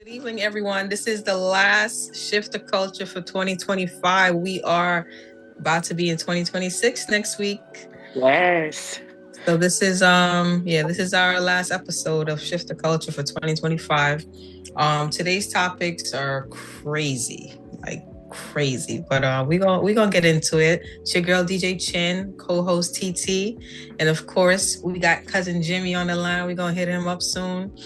evening, everyone. This is the last Shift the Culture for 2025. We are about to be in 2026 next week. Yes. So this is this is our last episode of Shift the Culture for 2025. Today's topics are crazy, like crazy, but we gonna get into it. It's your girl DJ Chin, co-host TT, and of course we got cousin Jimmy on the line. We're gonna hit him up soon.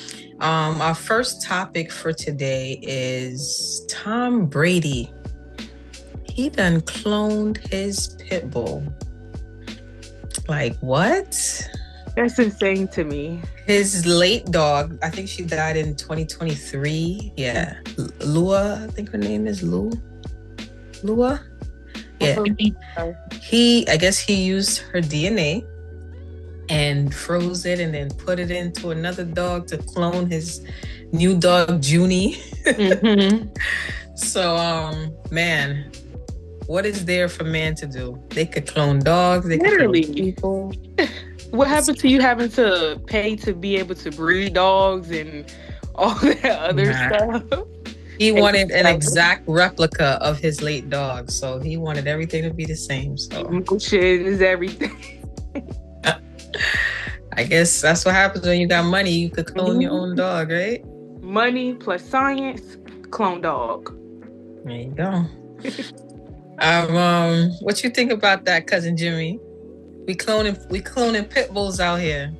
Our first topic for today is Tom Brady. He done cloned his pitbull. Like, what? That's insane to me. His late dog, I think she died in 2023. Yeah. Lua, I think her name is Lua. Yeah. I guess he used her DNA and froze it and then put it into another dog to clone his new dog, Junie. Mm-hmm. So, man, what is there for man to do? They could clone dogs. They Literally. could clone people. What happened to you having to pay to be able to breed dogs and all that other stuff? He wanted an exact replica of his late dog, so he wanted everything to be the same. So emotion is everything. I guess that's what happens when you got money. You could clone your own dog, right? Money plus science, clone dog. There you go. What you think about that, cousin Jimmy? We cloning pit bulls out here.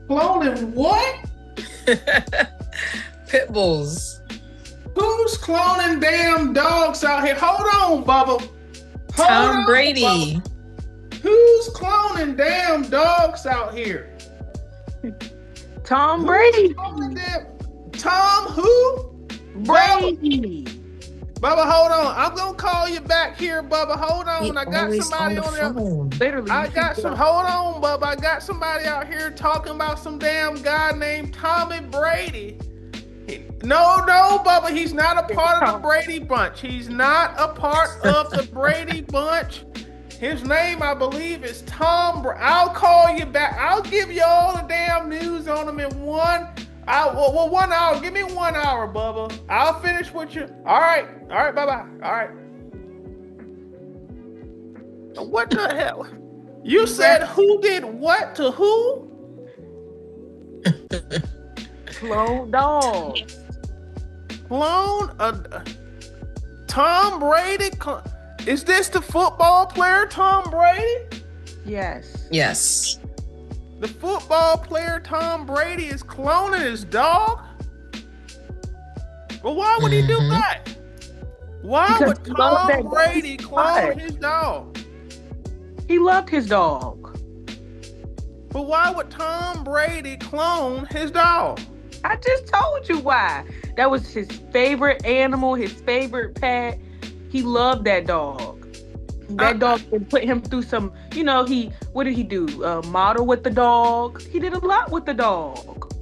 Cloning what? Pit bulls. Who's cloning damn dogs out here? Hold on, Bubba. Tom Brady. Bubba. Who's cloning damn dogs out here? Tom Brady. Tom who? Brady. Bubba, hold on. I'm gonna call you back here, Bubba. Hold on. I got somebody on there. Literally. Hold on, Bubba. I got somebody out here talking about some damn guy named Tommy Brady. No, Bubba. He's not a part of the Brady bunch. He's not a part of the Brady bunch. His name, I believe, is Tom. I'll call you back. I'll give you all the damn news on him in 1 hour. 1 hour. Give me 1 hour, Bubba. I'll finish with you. All right, bye-bye. All right. What the hell? You said who did what to who? Clone dogs. Clone Tom Brady. Is this the football player Tom Brady? Yes. Yes. The football player Tom Brady is cloning his dog? Well, why would he do that? Why would Tom Brady clone his dog? He loved his dog. But why would Tom Brady clone his dog? I just told you why. That was his favorite animal, his favorite pet. He loved that dog. That dog would put him through some, what did he do? Model with the dog. He did a lot with the dog.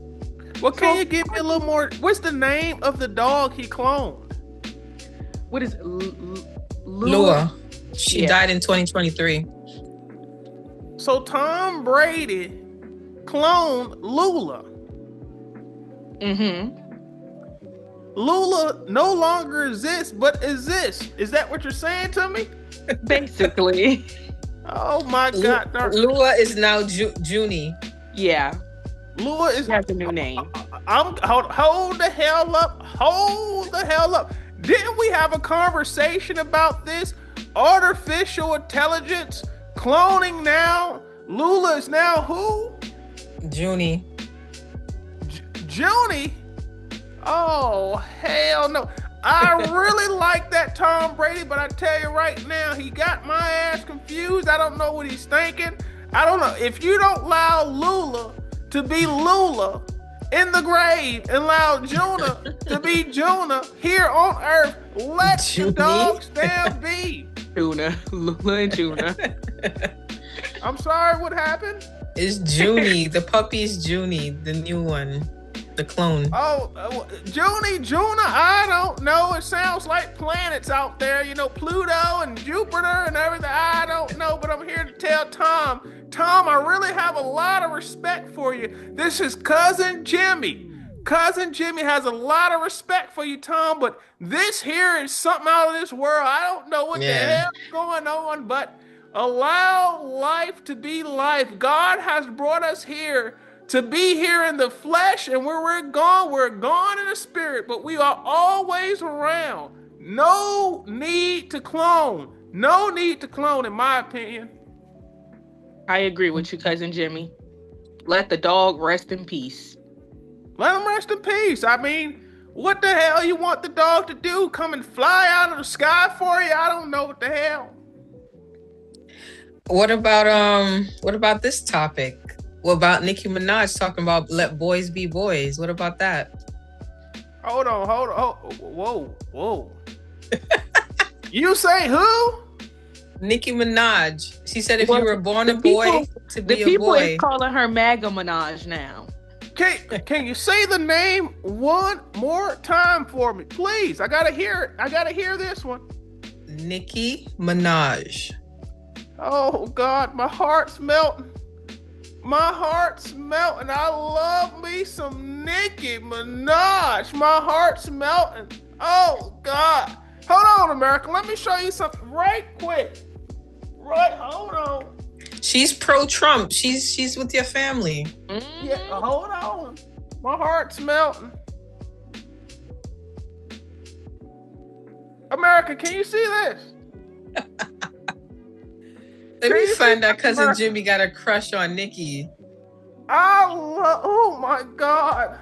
Well, can you give me a little more? What's the name of the dog he cloned? What is Lua? She died in 2023. So Tom Brady cloned Lula. Mm-hmm. Lula no longer exists, but exists. Is that what you're saying to me? Basically. Oh my God. Lua is now Junie. Yeah. Lua has a new name. Hold the hell up. Hold the hell up. Didn't we have a conversation about this? Artificial intelligence cloning now. Lula is now who? Junie. Junie? Oh, hell no. I really like that Tom Brady, but I tell you right now, he got my ass confused. I don't know what he's thinking. I don't know. If you don't allow Lula to be Lula in the grave and allow Juna to be Juna here on earth, let the dogs damn be. Juna. Lula and Juna. I'm sorry, what happened? It's Junie. The puppy's Junie, the new one. The clone. Oh, Juna, I don't know. It sounds like planets out there, Pluto and Jupiter and everything. I don't know, but I'm here to tell Tom, I really have a lot of respect for you. This is cousin Jimmy. Cousin Jimmy has a lot of respect for you, Tom, but this here is something out of this world. I don't know what the hell is going on, but allow life to be life. God has brought us here to be here in the flesh, and where we're gone in the spirit, but we are always around. No need to clone. No need to clone, in my opinion. I agree with you, Cousin Jimmy. Let the dog rest in peace. Let him rest in peace. I mean, what the hell you want the dog to do? Come and fly out of the sky for you? I don't know what the hell. What about this topic? What about Nicki Minaj talking about let boys be boys? What about that? Hold on. Whoa. You say who? Nicki Minaj. She said if you were born a boy, to be a boy. The people is calling her MAGA Minaj now. Can you say the name one more time for me, please? I gotta hear it. I gotta hear this one. Nicki Minaj. Oh God, my heart's melting. My heart's melting. I love me some Nicki Minaj. My heart's melting. Oh God. Hold on, America. Let me show you something right quick. Hold on. She's pro-Trump. She's with your family. Yeah, hold on. My heart's melting. America, can you see this? Let me find out Cousin Jimmy got a crush on Nicki. Oh my God.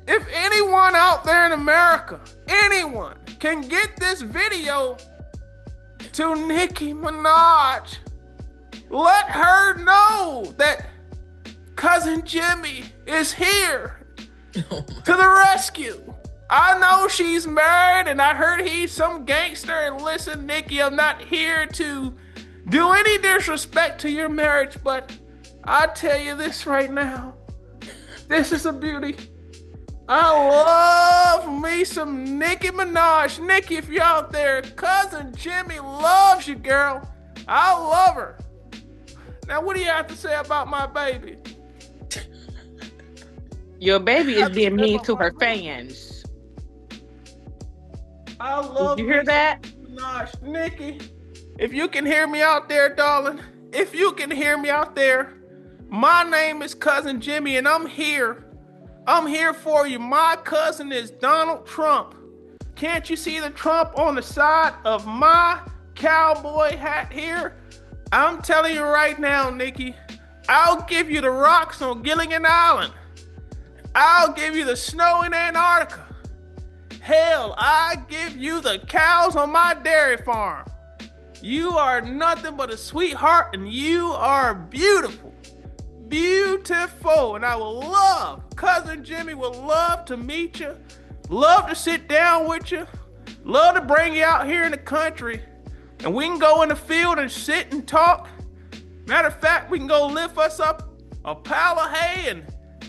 If anyone out there in America, anyone can get this video to Nicki Minaj, let her know that Cousin Jimmy is here to the rescue. I know she's married and I heard he's some gangster, and listen, Nicki, I'm not here to do any disrespect to your marriage, but I tell you this right now, this is a beauty. I love me some Nicki Minaj. Nicki, if you're out there, Cousin Jimmy loves you, girl. I love her. Now, what do you have to say about my baby? Your baby is being mean to her fans. I love Did you hear that? Minaj. Nicki, if you can hear me out there, darling, if you can hear me out there, my name is Cousin Jimmy, and I'm here. I'm here for you. My cousin is Donald Trump. Can't you see the Trump on the side of my cowboy hat here? I'm telling you right now, Nicki, I'll give you the rocks on Gilligan Island. I'll give you the snow in Antarctica. Hell, I give you the cows on my dairy farm. You are nothing but a sweetheart, and you are beautiful. Beautiful, and I will love, Cousin Jimmy will love to meet you, love to sit down with you, love to bring you out here in the country, and we can go in the field and sit and talk. Matter of fact, we can go lift us up a pile of hay and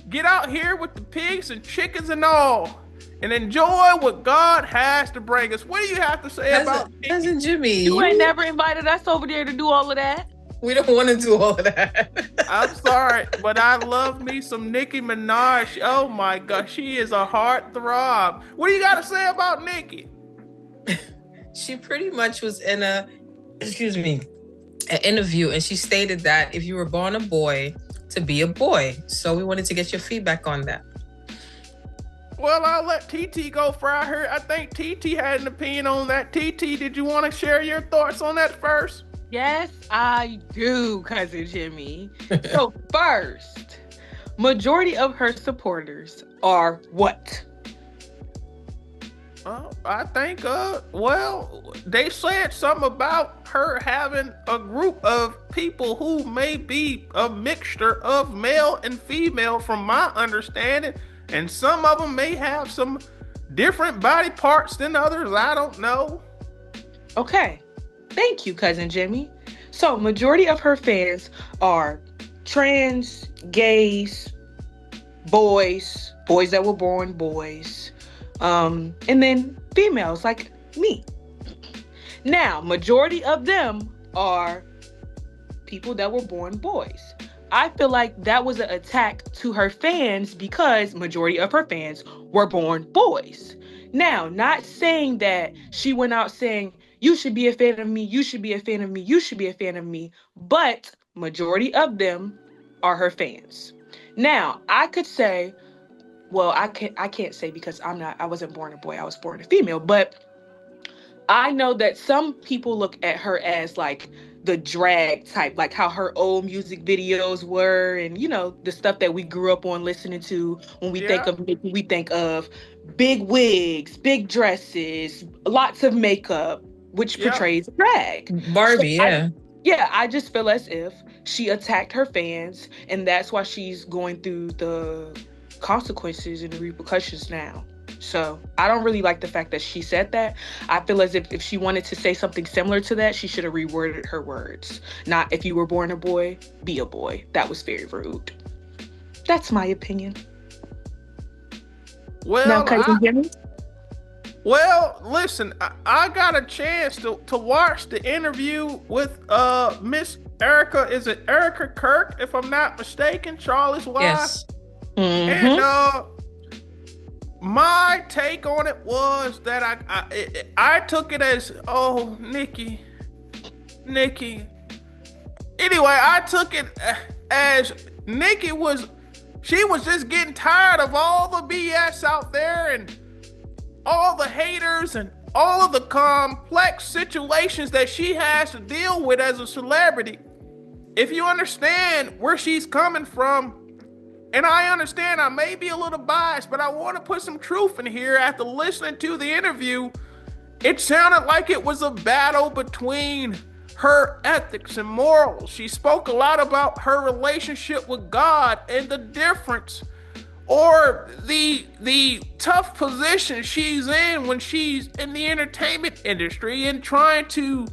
get out here with the pigs and chickens and all, and enjoy what God has to bring us. What do you have to say about Cousin Jimmy? You ain't never invited us over there to do all of that. We don't want to do all of that. I'm sorry, but I love me some Nicki Minaj. Oh my God, she is a heartthrob. What do you got to say about Nicki? She pretty much was in an interview, and she stated that if you were born a boy, to be a boy. So we wanted to get your feedback on that. Well, I'll let TT go for her. I think TT had an opinion on that. TT, did you want to share your thoughts on that first? Yes, I do, Cousin Jimmy. So first, majority of her supporters are what? I think, they said something about her having a group of people who may be a mixture of male and female, from my understanding. And some of them may have some different body parts than others. I don't know. Okay. Thank you, Cousin Jimmy. So, majority of her fans are trans, gays, boys that were born boys, and then females like me. Now, majority of them are people that were born boys. I feel like that was an attack to her fans because majority of her fans were born boys. Now, not saying that she went out saying, you should be a fan of me, you should be a fan of me, you should be a fan of me, but majority of them are her fans. Now, I could say, well, I can't say because I wasn't born a boy, I was born a female, but I know that some people look at her as like the drag type, like how her old music videos were, and you know, the stuff that we grew up on listening to. When we think of Nicki, we think of big wigs, big dresses, lots of makeup, which portrays drag. Barbie, so I just feel as if she attacked her fans, and that's why she's going through the consequences and the repercussions now. So I don't really like the fact that she said that. I feel as if she wanted to say something similar to that, she should have reworded her words. Not, if you were born a boy, be a boy. That was very rude. That's my opinion. Well, now, cousin Jimmy? Well, listen, I got a chance to watch the interview with Miss Erika. Is it Erika Kirk, if I'm not mistaken, Charlie's wife? Yes. Mm-hmm. And my take on it was that I took it as, oh, Nicki. Anyway, I took it as Nicki she was just getting tired of all the BS out there and all the haters and all of the complex situations that she has to deal with as a celebrity. If you understand where she's coming from, and I understand I may be a little biased, but I want to put some truth in here. After listening to the interview, it sounded like it was a battle between her ethics and morals. She spoke a lot about her relationship with God and the difference or the tough position she's in when she's in the entertainment industry and trying to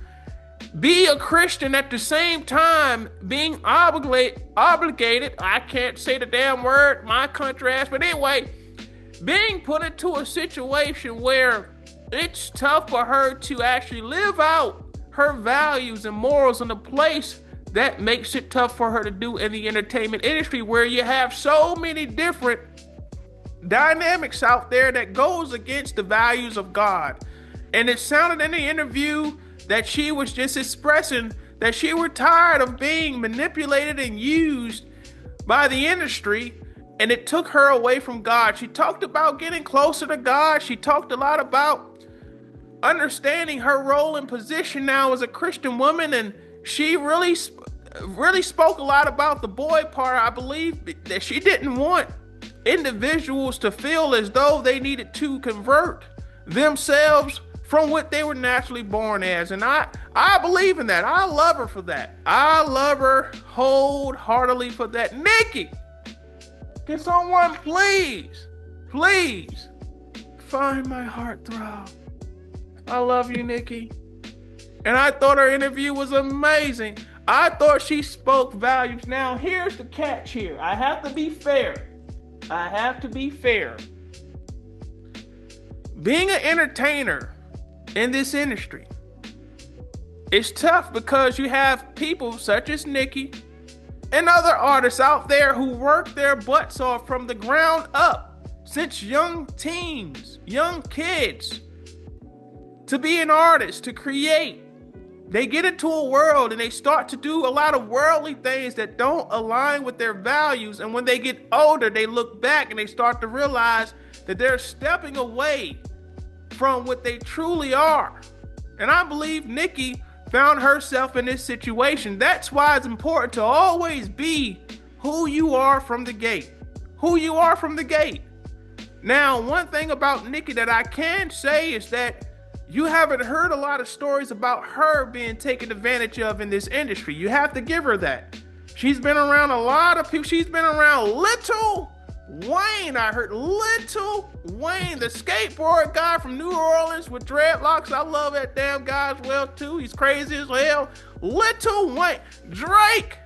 be a Christian at the same time being obligated, I can't say the damn word, my country ass, but anyway, being put into a situation where it's tough for her to actually live out her values and morals in a place that makes it tough for her to do in the entertainment industry, where you have so many different dynamics out there that goes against the values of God. And it sounded in the interview that she was just expressing that she was tired of being manipulated and used by the industry, and it took her away from God. She talked about getting closer to God. She talked a lot about understanding her role and position now as a Christian woman, and she really spoke a lot about the boy part. I believe that she didn't want individuals to feel as though they needed to convert themselves from what they were naturally born as. And I believe in that. I love her for that. I love her wholeheartedly for that. Nicki, can someone please find my heartthrob? I love you, Nicki. And I thought her interview was amazing. I thought she spoke values. Now, here's the catch here. I have to be fair. Being an entertainer in this industry, it's tough because you have people such as Nicki and other artists out there who work their butts off from the ground up since young teens, young kids, to be an artist, to create. They get into a world and they start to do a lot of worldly things that don't align with their values. And when they get older, they look back and they start to realize that they're stepping away from what they truly are. And I believe Nicki found herself in this situation. That's why it's important to always be who you are from the gate. Now, one thing about Nicki that I can say is that you haven't heard a lot of stories about her being taken advantage of in this industry. You have to give her that. She's been around a lot of people. She's been around Little Wayne. I heard Little Wayne, the skateboard guy from New Orleans with dreadlocks. I love that damn guy as well too. He's crazy as hell. Little Wayne. Drake.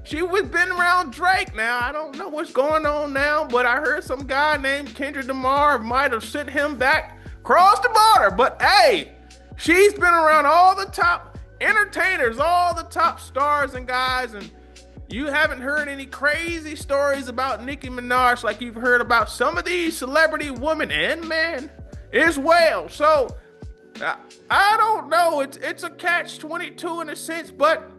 She was been around Drake. Now, I don't know what's going on now, but I heard some guy named Kendrick Lamar might have sent him back across the border. But hey, she's been around all the top entertainers, all the top stars and guys, and You haven't heard any crazy stories about Nicki Minaj like you've heard about some of these celebrity women and men as well. So I don't know. It's a catch-22 in a sense, but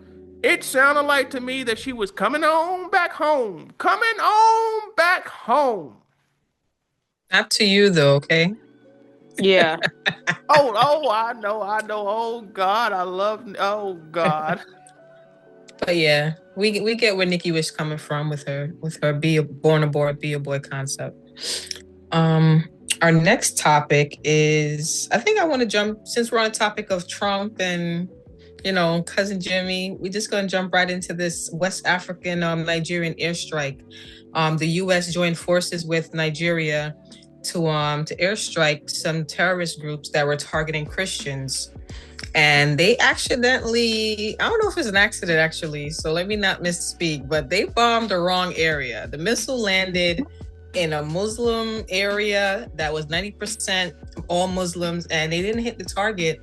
it sounded like to me that she was coming on back home. Coming on back home. Not to you though, okay? Yeah. Oh, I know. Oh God, oh God. But yeah, we get where Nicki was coming from with her be a born aboard, be a boy concept. Our next topic is, I think I want to jump, since we're on the topic of Trump and, you know, Cousin Jimmy, we're just going to jump right into this West African Nigerian airstrike. The U.S. joined forces with Nigeria to airstrike some terrorist groups that were targeting Christians. And they accidentally, I don't know if it's an accident actually, so let me not misspeak, but they bombed the wrong area. The missile landed in a Muslim area that was 90% all Muslims, and they didn't hit the target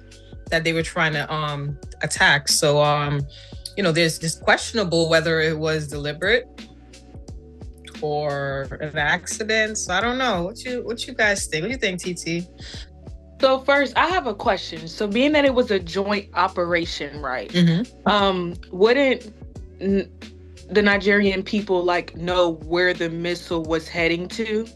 that they were trying to attack. So, you know, there's just questionable whether it was deliberate or an accident. So I don't know. What you guys think? What do you think, TT? So first, I have a question. So being that it was a joint operation, right? Wouldn't the Nigerian people know where the missile was heading to?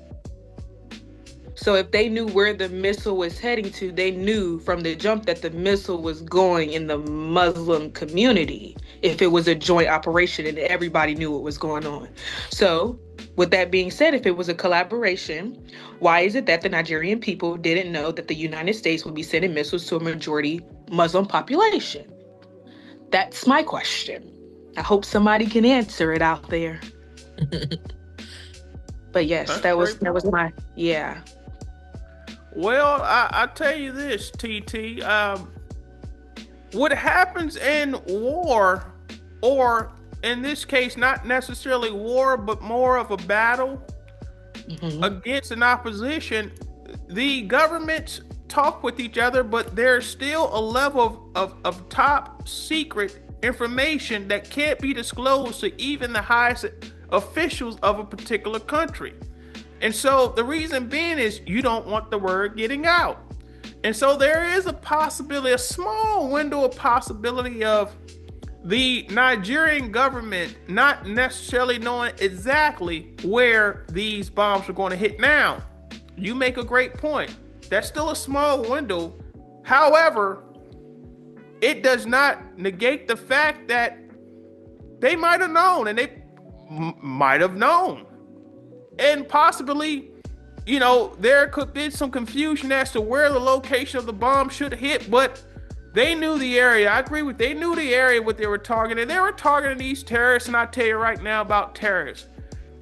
So if they knew where the missile was heading to, they knew from the jump that the missile was going in the Muslim community, if it was a joint operation and everybody knew what was going on. So with that being said, if it was a collaboration, why is it that the Nigerian people didn't know that the United States would be sending missiles to a majority Muslim population? That's my question. I hope somebody can answer it out there. But yes, that was my, yeah. Well, I tell you this, TT. What happens in war, or in this case, not necessarily war, but more of a battle against an opposition, the governments talk with each other, but there's still a level of top secret information that can't be disclosed to even the highest officials of a particular country. And so the reason being is you don't want the word getting out. And so there is a possibility, a small window of possibility of the Nigerian government not necessarily knowing exactly where these bombs are going to hit. Now, you make a great point. That's still a small window. However, it does not negate the fact that they might have known, and they might have known. And possibly, you know, there could be some confusion as to where the location of the bomb should hit, but they knew the area. I agree with, they knew the area what they were targeting. They were targeting these terrorists, and I tell you right now about terrorists.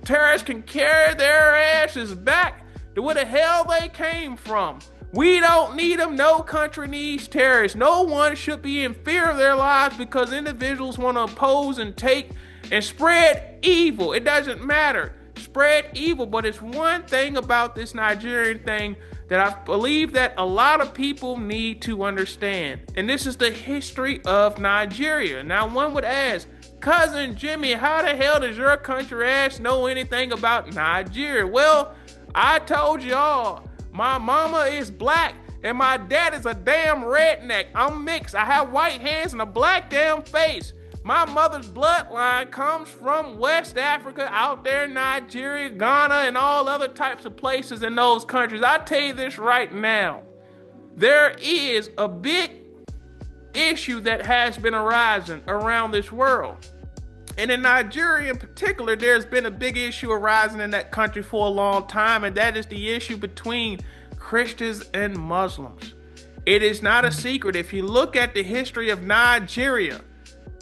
Terrorists can carry their asses back to where the hell they came from. We don't need them. No country needs terrorists. No one should be in fear of their lives because individuals want to oppose and take and spread evil. It doesn't matter. Spread evil, but it's one thing about this Nigerian thing that I believe that a lot of people need to understand. And this is the history of Nigeria. Now, one would ask, Cousin Jimmy, how the hell does your country ass know anything about Nigeria? Well, I told y'all, my mama is black and my dad is a damn redneck. I'm mixed. I have white hands and a black damn face. My mother's bloodline comes from West Africa, out there in Nigeria, Ghana, and all other types of places in those countries. I tell you this right now. There is a big issue that has been arising around this world. And in Nigeria in particular, there's been a big issue arising in that country for a long time, and that is the issue between Christians and Muslims. It is not a secret. If you look at the history of Nigeria,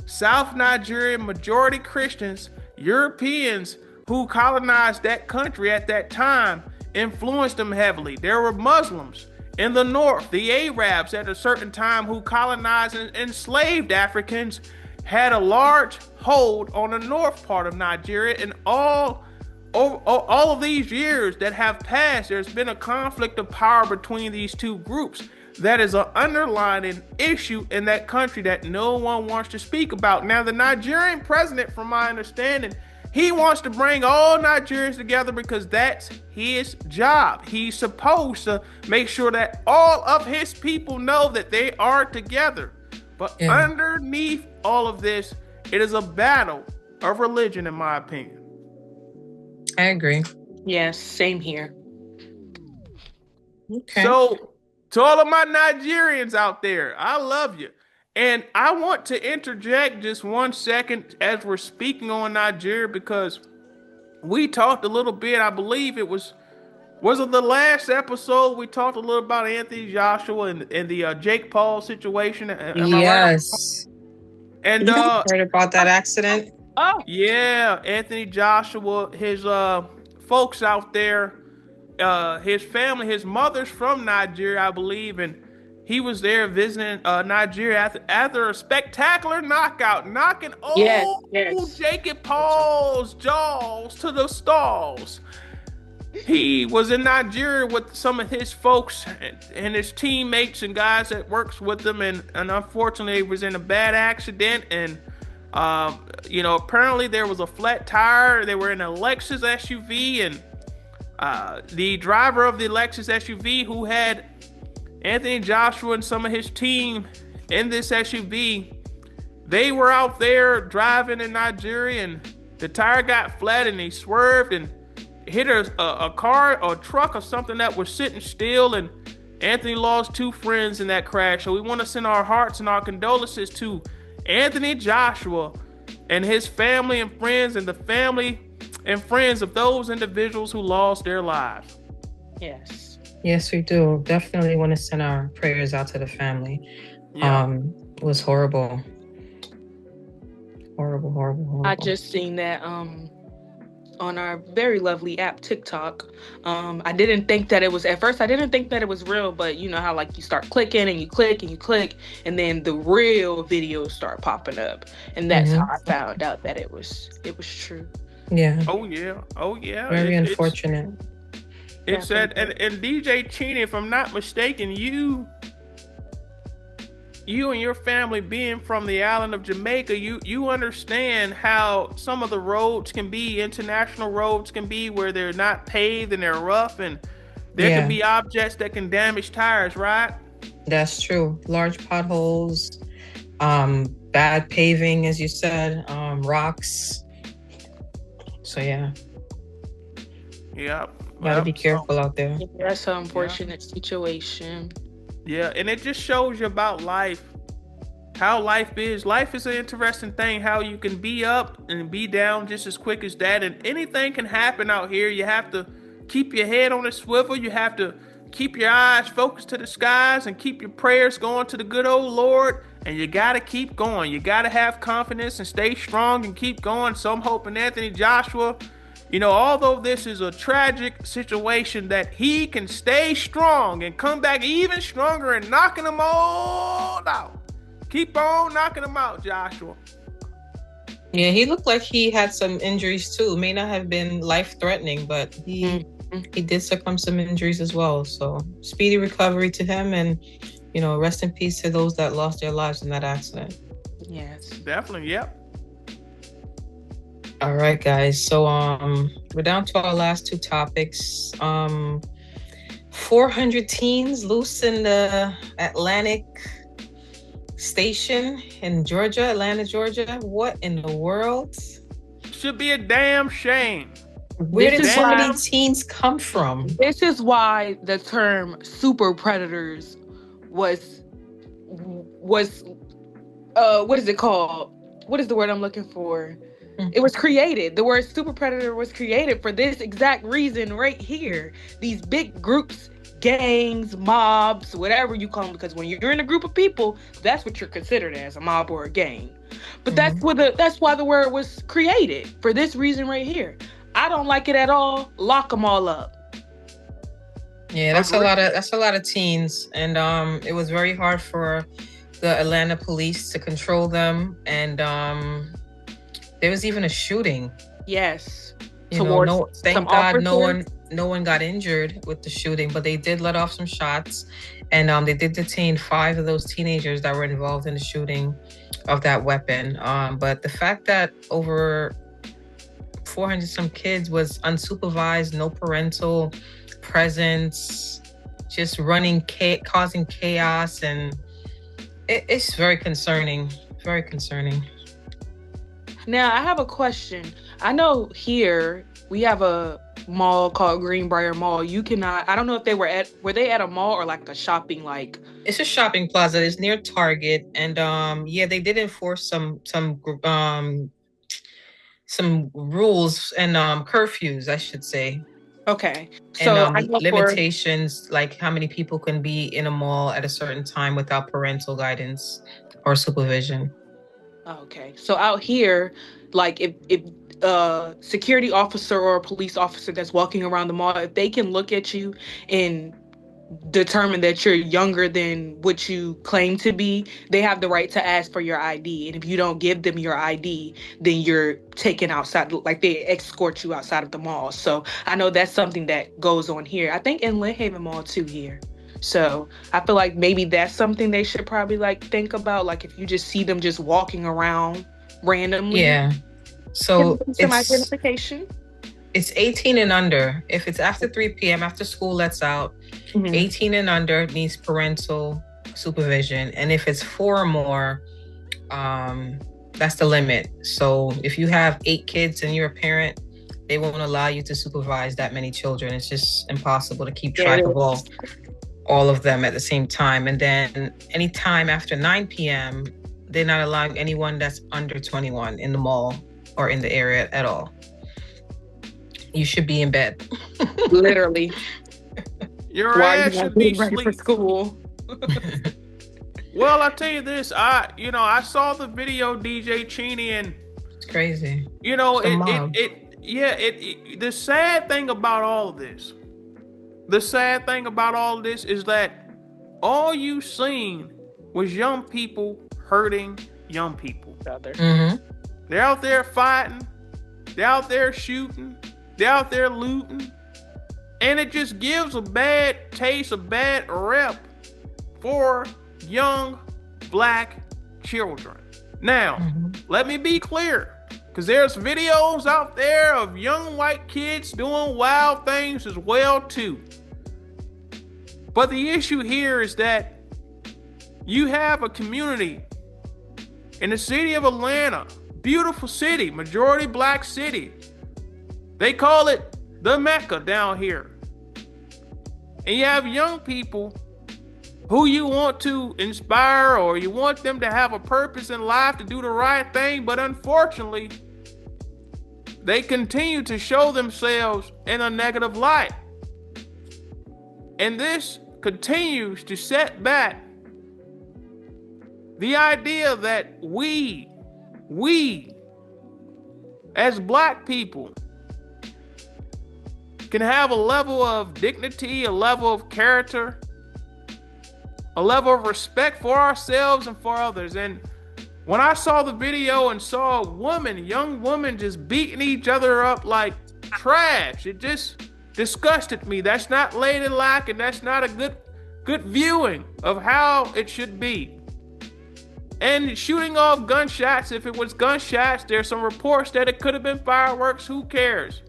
South Nigeria, majority Christians, Europeans who colonized that country at that time influenced them heavily. There were Muslims in the north, the Arabs at a certain time who colonized and enslaved Africans, had a large hold on the north part of Nigeria. And all of these years that have passed, there's been a conflict of power between these two groups. that is an underlying issue in that country that no one wants to speak about. Now, the Nigerian president, from my understanding, he wants to bring all Nigerians together because that's his job. He's supposed to make sure that all of his people know that they are together. But underneath all of this, it is a battle of religion, in my opinion. I agree. Yes, same here. Okay. So, to all of my Nigerians out there, I love you. And I want to interject just 1 second as we're speaking on Nigeria, because we talked a little bit, I believe it was it the last episode? We talked a little about Anthony Joshua and the Jake Paul situation. Am I yes. right? And heard about that accident? Oh. Yeah, Anthony Joshua, his folks out there, his family, his mother's from Nigeria, I believe, and he was there visiting Nigeria after a spectacular knockout, knocking old Jake Paul's jaws to the stalls. He was in Nigeria with some of his folks and his teammates and guys that works with them, and unfortunately was in a bad accident, and apparently there was a flat tire. They were in a Lexus SUV, and the driver of the Lexus SUV, who had Anthony Joshua and some of his team in this SUV, they were out there driving in Nigeria, and the tire got flat, and he swerved and hit a car or a truck or something that was sitting still, and Anthony lost 2 friends in that crash. So we want to send our hearts and our condolences to Anthony Joshua and his family and friends, and the family and friends of those individuals who lost their lives. Yes, we do. Definitely want to send our prayers out to the family. Yeah. It was horrible. Horrible. I just seen that on our very lovely app TikTok. I didn't think that it was, at first I didn't think that it was real, but you know how like you start clicking and you click and then the real videos start popping up, and that's how I found out that it was true. Yeah. Oh yeah. Very unfortunate. It said, and DJ Chinny, if I'm not mistaken, you and your family being from the island of Jamaica, you understand how some of the roads can be, international roads can be, where they're not paved and they're rough, and there can be objects that can damage tires, right? That's true. Large potholes, bad paving, as you said, rocks. So yeah. Yeah. Gotta be careful out there. Yeah, that's an unfortunate situation. Yeah, and it just shows you about life, how life is. Life is an interesting thing, how you can be up and be down just as quick as that, and anything can happen out here. You have to keep your head on a swivel. You have to keep your eyes focused to the skies and keep your prayers going to the good old Lord, and you got to keep going. You got to have confidence and stay strong and keep going. So I'm hoping Anthony Joshua, although this is a tragic situation, that he can stay strong and come back even stronger and knocking them all out. Keep on knocking them out, Joshua. Yeah, he looked like he had some injuries too. May not have been life-threatening, but he did succumb some injuries as well. So speedy recovery to him, and rest in peace to those that lost their lives in that accident. Yes, definitely. Yep. All right, guys. So we're down to our last 2 topics. 400 teens loose in the Atlantic station in Atlanta, Georgia. What in the world? Should be a damn shame. Where did so many teens come from? This is why the term super predators was what is it called? What is the word I'm looking for? It was created. The word super predator was created for this exact reason right here. These big groups, gangs, mobs, whatever you call them, because when you're in a group of people, that's what you're considered as, a mob or a gang. But that's why the word was created, for this reason right here. I don't like it at all. Lock them all up. Yeah, that's a lot of teens, and it was very hard for the Atlanta police to control them, and there was even a shooting. Yes. Thank God no one no one got injured with the shooting, but they did let off some shots, and they did detain 5 of those teenagers that were involved in the shooting of that weapon. But the fact that over 400 some kids was unsupervised, no parental presence, just running, causing chaos, and it's very concerning. Very concerning. Now, I have a question. I know here we have a mall called Greenbrier Mall. You cannot, I don't know if were they at a mall or like a shopping, like? It's a shopping plaza. It's near Target. And yeah, they did enforce some rules and curfews, I should say. Okay. So and limitations, like how many people can be in a mall at a certain time without parental guidance or supervision. Okay. So out here, like if a security officer or a police officer that's walking around the mall, if they can look at you and determine that you're younger than what you claim to be, they have the right to ask for your ID. And if you don't give them your ID, then you're taken outside, like they escort you outside of the mall. So I know that's something that goes on here. I think in Lynn Haven Mall too here. So I feel like maybe that's something they should probably like think about. Like if you just see them just walking around randomly. Yeah. So some identification. It's 18 and under. If it's after 3 p.m., after school lets out, 18 and under needs parental supervision. And if it's 4 or more, that's the limit. So if you have 8 kids and you're a parent, they won't allow you to supervise that many children. It's just impossible to keep track of all of them at the same time. And then anytime after 9 p.m., they're not allowing anyone that's under 21 in the mall or in the area at all. You should be in bed. Literally. Your ass should be ready for school. Well, I'll tell you this. I saw the video, DJ Chinny, and it's crazy. The sad thing about all of this, is that all you seen was young people hurting young people. Mm-hmm. They're out there fighting. They're out there shooting. They're out there looting. And it just gives a bad taste, a bad rep for young black children. Now, let me be clear, because there's videos out there of young white kids doing wild things as well too. But the issue here is that you have a community in the city of Atlanta, beautiful city, majority black city. They call it the Mecca down here. And you have young people who you want to inspire, or you want them to have a purpose in life to do the right thing, but unfortunately, they continue to show themselves in a negative light. And this continues to set back the idea that we as black people can have a level of dignity, a level of character, a level of respect for ourselves and for others. And when I saw the video and saw a young woman just beating each other up like trash, it just disgusted me. That's not ladylike, and that's not a good viewing of how it should be. And shooting off gunshots, if it was gunshots, there's some reports that it could have been fireworks. Who cares?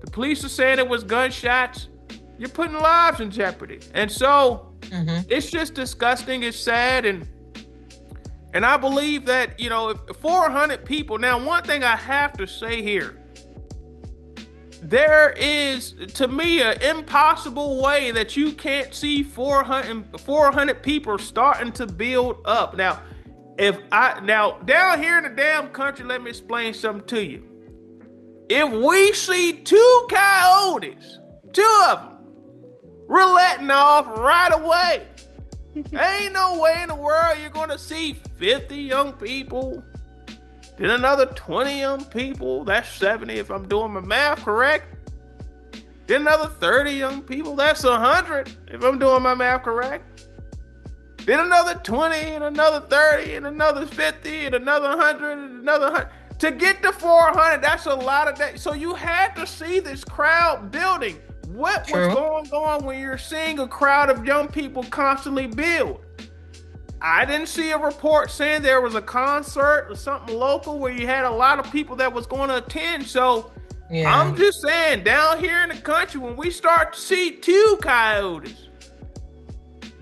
The police are saying it was gunshots. You're putting lives in jeopardy. And so it's just disgusting. It's sad. And I believe that, if 400 people. Now, one thing I have to say here, there is, to me, an impossible way that you can't see 400 people starting to build up. Now, down here in the damn country, let me explain something to you. If we see 2 coyotes, 2 of them, we're letting off right away. Ain't no way in the world you're going to see 50 young people, then another 20 young people. That's 70 if I'm doing my math correct. Then another 30 young people. That's 100 if I'm doing my math correct. Then another 20 and another 30 and another 50 and another 100 and another 100. To get to 400, that's a lot of that. So you had to see this crowd building. What was True. going on when you're seeing a crowd of young people constantly build? I didn't see a report saying there was a concert or something local where you had a lot of people that was going to attend. So Yeah. I'm just saying, down here in the country, when we start to see 2 coyotes,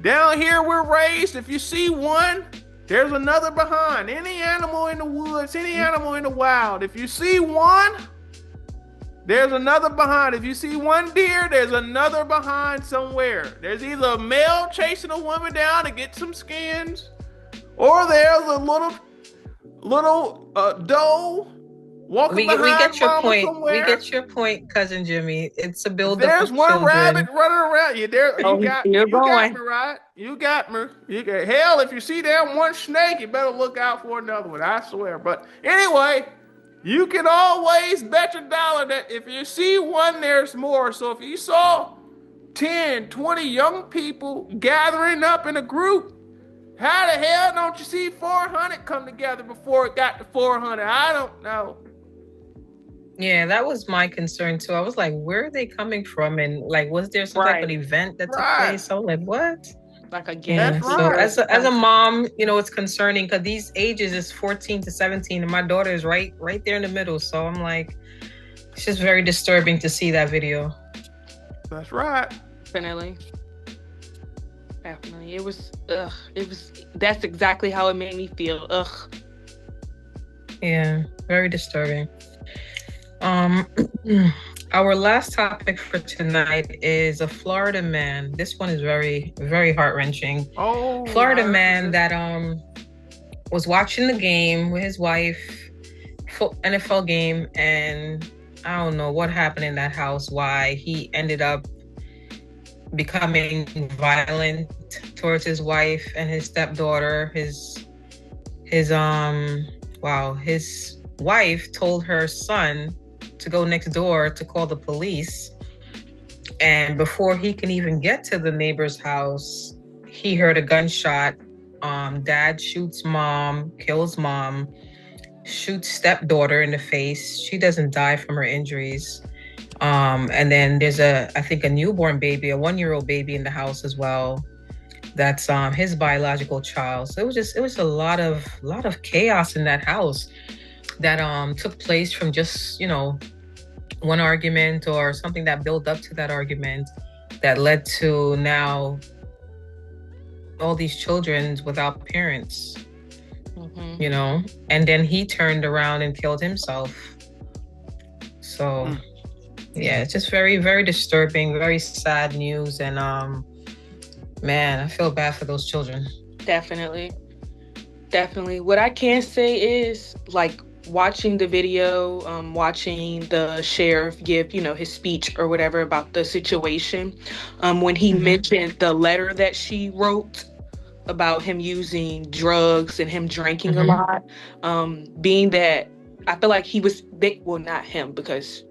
down here we're raised, if you see one, there's another behind. Any animal in the woods, any animal in the wild, if you see one, there's another behind. If you see one deer, there's another behind somewhere. There's either a male chasing a woman down to get some skins, or there's a little doe walking behind we get your point. somewhere. We get your point, cousin Jimmy. It's a build-up. There's one children. rabbit running around. You got me right. You got me. Hell, if you see that one snake, you better look out for another one. I swear. But anyway, you can always bet your dollar that if you see one, there's more. So if you saw 10, 20 young people gathering up in a group, how the hell don't you see 400 come together before it got to 400? I don't know. Yeah, that was my concern too. I was like, where are they coming from? And like, was there some type of event that took place? I was like, what? Like a game. Yeah. So as a mom, it's concerning because these ages is 14 to 17, and my daughter is right there in the middle. So I'm like, it's just very disturbing to see that video. That's right. Definitely. It was. That's exactly how it made me feel. Ugh. Yeah, very disturbing. Our last topic for tonight is a Florida man. This one is very, very heart-wrenching. Oh, Florida man that was watching the game with his wife, NFL game, and I don't know what happened in that house, why he ended up becoming violent towards his wife and his stepdaughter. His wife told her son to go next door to call the police, and before he can even get to the neighbor's house, he heard a gunshot. Dad shoots mom, kills mom, shoots stepdaughter in the face. She doesn't die from her injuries. And then there's I think a newborn baby, a 1-year-old baby in the house as well. That's his biological child. So it was a lot of chaos in that house that took place from just, one argument or something that built up to that argument that led to now all these children without parents, and then he turned around and killed himself. So yeah, it's just very, very disturbing, very sad news. And man, I feel bad for those children. Definitely. What I can say is, like, watching the video, watching the sheriff give, his speech or whatever about the situation, when he mentioned the letter that she wrote about him using drugs and him drinking a lot, being that I feel like not him, because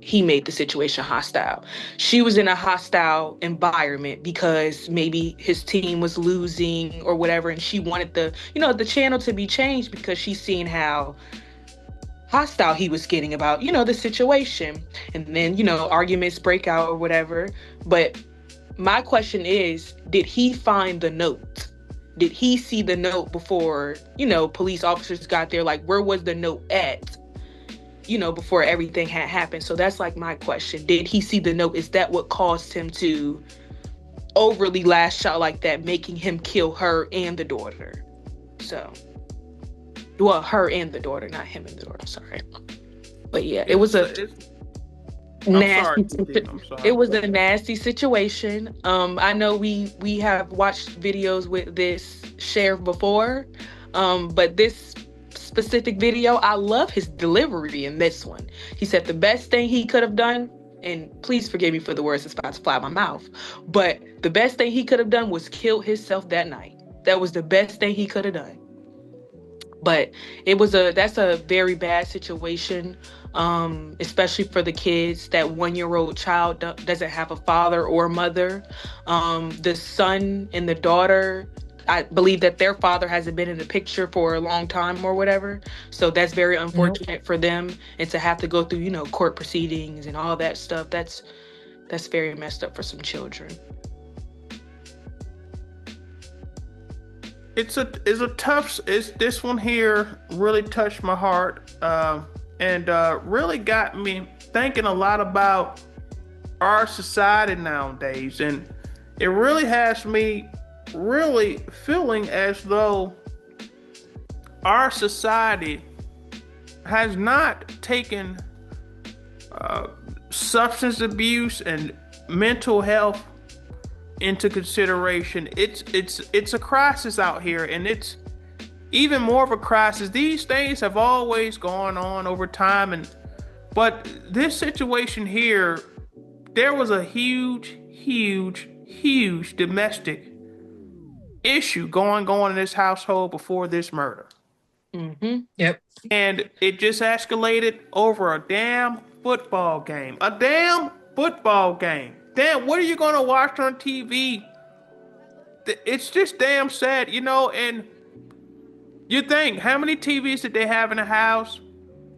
he made the situation hostile. She was in a hostile environment because maybe his team was losing or whatever, and she wanted the channel to be changed because she's seen how hostile he was getting about, the situation. And then, arguments break out or whatever. But my question is, did he find the note? Did he see the note before, police officers got there? Like, where was the note at, before everything had happened? So that's like my question. Did he see the note? Is that what caused him to overly lash out like that, making him kill her and the daughter? So... well, her and the daughter, not him and the daughter, sorry. But yeah, it was a nasty. It was a nasty situation. I know we have watched videos with this sheriff before, but this specific video, I love his delivery in this one. He said the best thing he could have done, and please forgive me for the words that's about to fly out my mouth, but the best thing he could have done was kill himself that night. That was the best thing he could have done. But that's a very bad situation, especially for the kids. That 1-year-old child doesn't have a father or mother. The son and the daughter, I believe that their father hasn't been in the picture for a long time or whatever. So that's very unfortunate for them, and to have to go through, court proceedings and all that stuff. That's That's very messed up for some children. It's a tough. This one here really touched my heart, and really got me thinking a lot about our society nowadays, and it really has me really feeling as though our society has not taken substance abuse and mental health into consideration. It's a crisis out here, and it's even more of a crisis. These things have always gone on over time, but this situation here, there was a huge domestic issue going on in this household before this murder. Mm-hmm. Yep. And it just escalated over a damn football game. A damn football game. Damn, what are you going to watch on TV? It's just damn sad, and you think, how many TVs did they have in the house?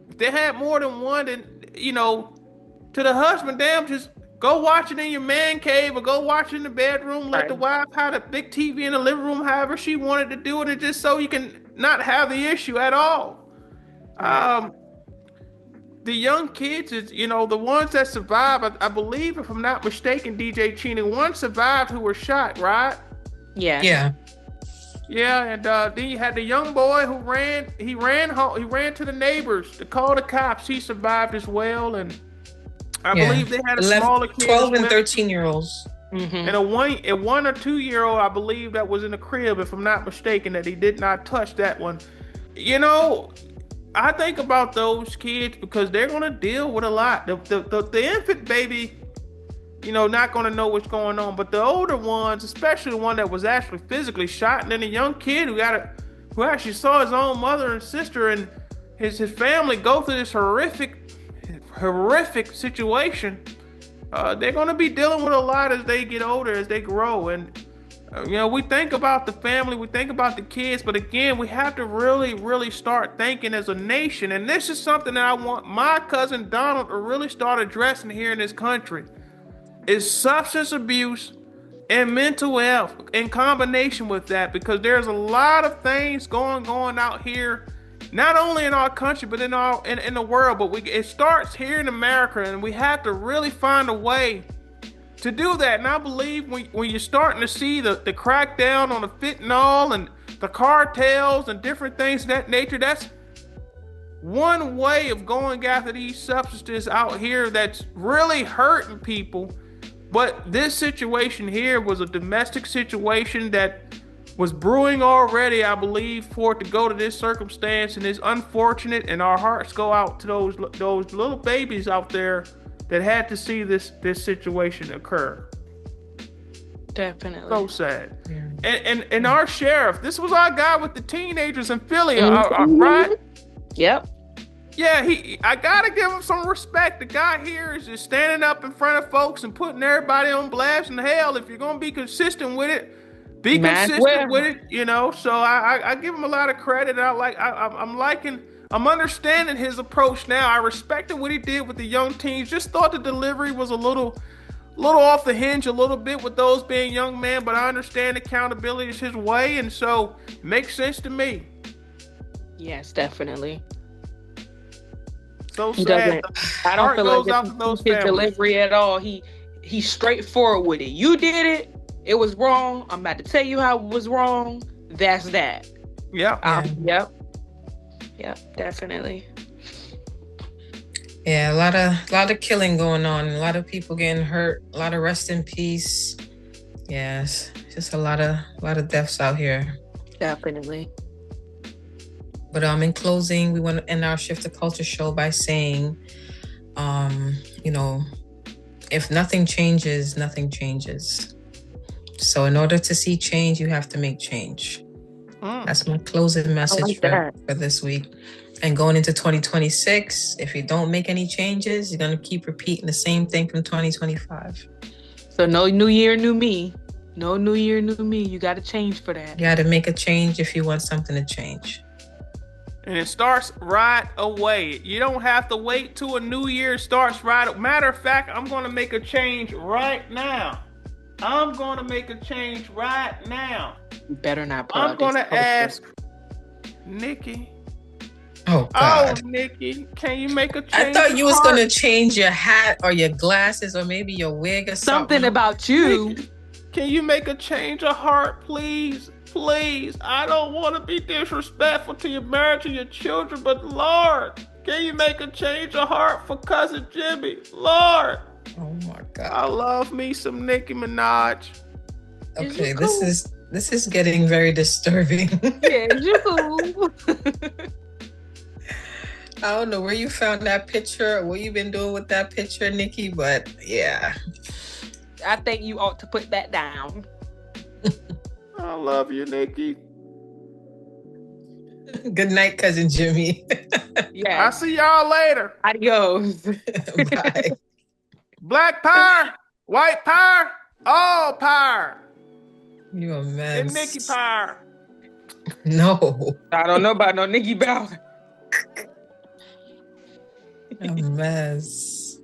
If they had more than one, then, to the husband, damn, just go watch it in your man cave or go watch it in the bedroom. Let the wife have a big TV in the living room, however she wanted to do it, and just so you can not have the issue at all. The young kids, the ones that survived, I believe, if I'm not mistaken, DJ Chinny, one survived who were shot, right? Yeah. Yeah. Yeah, and then you had the young boy who ran home, he ran to the neighbors to call the cops. He survived as well, and I believe they had a smaller kid, 12 and 13-year-olds. Mm-hmm. And a 1 or 2-year-old, I believe, that was in the crib, if I'm not mistaken, that he did not touch that one. I think about those kids because they're going to deal with a lot. The infant baby, not going to know what's going on. But the older ones, especially the one that was actually physically shot, and then the young kid who actually saw his own mother and sister and his family go through this horrific situation, they're going to be dealing with a lot as they get older, as they grow. And we think about the family, we think about the kids, but again, we have to really start thinking as a nation. And this is something that I want my cousin Donald to really start addressing here in this country, is substance abuse and mental health in combination with that, because there's a lot of things going on out here, not only in our country, but in the world. But it starts here in America, and we have to really find a way to do that. And I believe when you're starting to see the crackdown on the fentanyl and the cartels and different things of that nature, that's one way of going after these substances out here that's really hurting people. But this situation here was a domestic situation that was brewing already, I believe, for it to go to this circumstance, and it's unfortunate, and our hearts go out to those little babies out there that had to see this situation occur. Definitely. So sad. Yeah. And our sheriff, this was our guy with the teenagers in Philly, right? Yep. Yeah, I gotta give him some respect. The guy here is just standing up in front of folks and putting everybody on blast. And hell, if you're gonna be consistent with it, be consistent with it. So I give him a lot of credit. I'm understanding his approach now. I respected what he did with the young teens. Just thought the delivery was a little off the hinge a little bit with those being young men, but I understand accountability is his way, and so it makes sense to me. Yes, definitely. So sad. I don't feel like his delivery at all. He's straightforward with it. You did it. It was wrong. I'm about to tell you how it was wrong. That's that. Yeah. Yep, definitely. Yeah, a lot of killing going on, a lot of people getting hurt, a lot of rest in peace. Yes, just a lot of deaths out here. Definitely. But in closing, we want to end our Shift the Culture show by saying, if nothing changes, nothing changes. So in order to see change, you have to make change. That's my closing message for this week. And going into 2026, if you don't make any changes, you're going to keep repeating the same thing from 2025. So no new year, new me. No new year, new me. You got to change for that. You got to make a change if you want something to change. And it starts right away. You don't have to wait till a new year. It starts right. Matter of fact, I'm going to make a change right now. I'm going to make a change right now. You better not put I'm going to ask Nicki. Oh, God. Oh, Nicki, can you make a change? I thought you was going to change your hat or your glasses or maybe your wig or something. Something about you. Nicki, can you make a change of heart, please? Please. I don't want to be disrespectful to your marriage and your children, but Lord, can you make a change of heart for cousin Jimmy? Lord. Oh, my God. I love me some Nicki Minaj. Okay, cool? This is getting very disturbing. Yeah, you cool. I don't know where you found that picture or what you've been doing with that picture, Nicki, but yeah. I think you ought to put that down. I love you, Nicki. Good night, cousin Jimmy. Yeah. I'll see y'all later. Adios. Bye. Black power, white power, all power. You a mess. And Nicki power. No. I don't know about no Nicki power. A mess.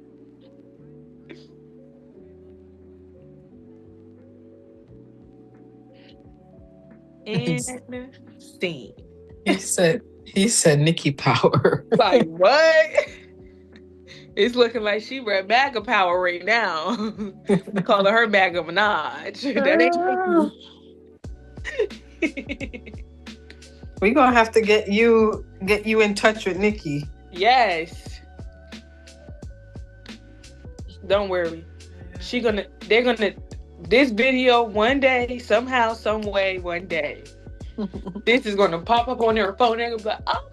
And scene. He said Nicki power. Like what? It's looking like she wear MAGA power right now. We calling her MAGA Minaj. That ain't We're gonna have to get you in touch with Nicki. Yes. Don't worry. They're gonna this video one day, somehow, some way, one day. This is gonna pop up on their phone and they're gonna be like, oh